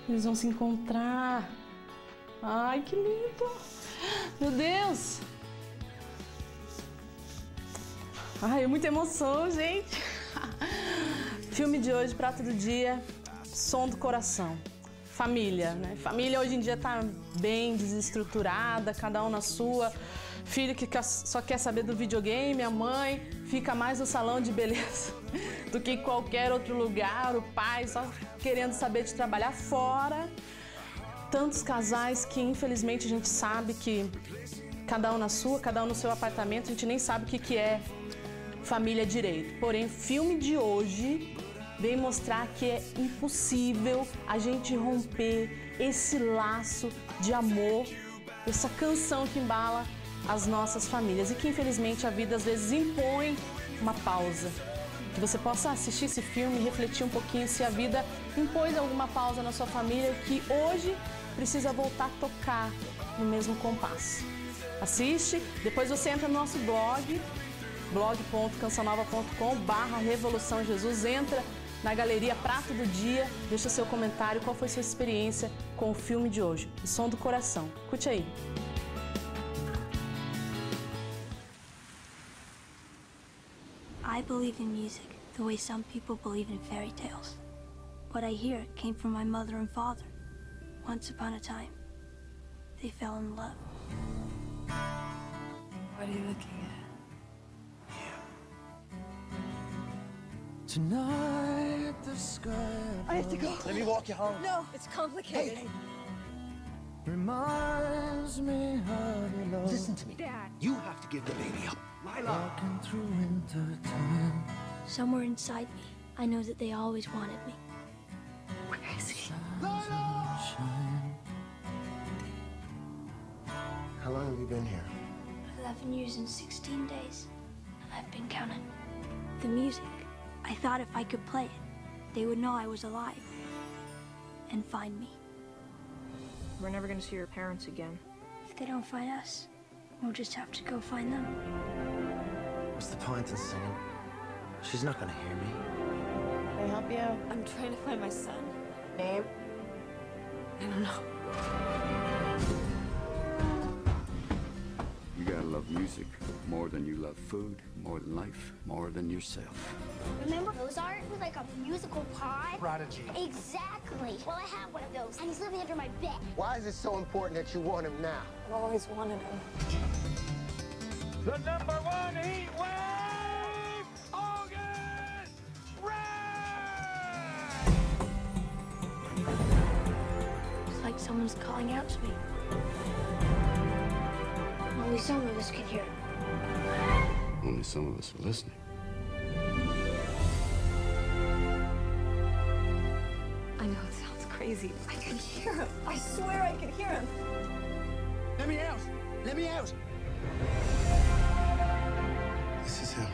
Eles vão se encontrar. Ai, que lindo! Meu Deus! Ai, é muita emoção, gente! Filme de hoje, prato do dia, Som do Coração. Família, né? Família hoje em dia tá bem desestruturada, cada um na sua. Filho que só quer saber do videogame, a mãe fica mais no salão de beleza do que em qualquer outro lugar, o pai só querendo saber de trabalhar fora. Tantos casais que infelizmente a gente sabe que cada um na sua, cada um no seu apartamento, a gente nem sabe o que é família direito. Porém, o filme de hoje vem mostrar que é impossível a gente romper esse laço de amor, essa canção que embala as nossas famílias e que infelizmente a vida às vezes impõe uma pausa. Que você possa assistir esse filme e refletir um pouquinho se a vida impôs alguma pausa na sua família que hoje precisa voltar a tocar no mesmo compasso. Assiste, depois você entra no nosso blog, blog.cançãonova.com/Revolução Jesus, entra na galeria Prato do Dia, deixa seu comentário, qual foi sua experiência com o filme de hoje, O Som do Coração. Curte aí. I believe in music the way some people believe in fairy tales. What I hear came from my mother and father. Once upon a time, they fell in love. What are you looking at? Tonight the sky I have to go. Let me walk you home. No, it's complicated. Hey. Reminds me how you love. Listen to me. Dad. You have to give the baby up. Lila. Walking through winter time. Somewhere inside me, I know that they always wanted me. Where is he? Sunshine. How long have you been here? 11 years and 16 days. I've been counting. The music, I thought if I could play it, they would know I was alive and find me. We're never gonna see your parents again. If they don't find us, we'll just have to go find them. What's the point in singing? She's not gonna hear me. Can I help you? I'm trying to find my son. Name? I don't know. You gotta love music more than you love food, more than life, more than yourself. Remember Mozart with like a musical pod? Prodigy. Exactly. Well, I have one of those, and he's living under my bed. Why is it so important that you want him now? I've always wanted him. The #1 heat wave, August Red! It's like someone's calling out to me. Only some of us can hear it. Only some of us are listening. I know it sounds crazy. I can hear him. I swear I can hear him. Let me out! Let me out! This is him.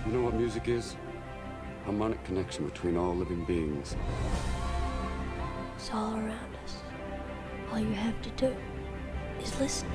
You know what music is? Harmonic connection between all living beings. It's all around us. All you have to do is listen.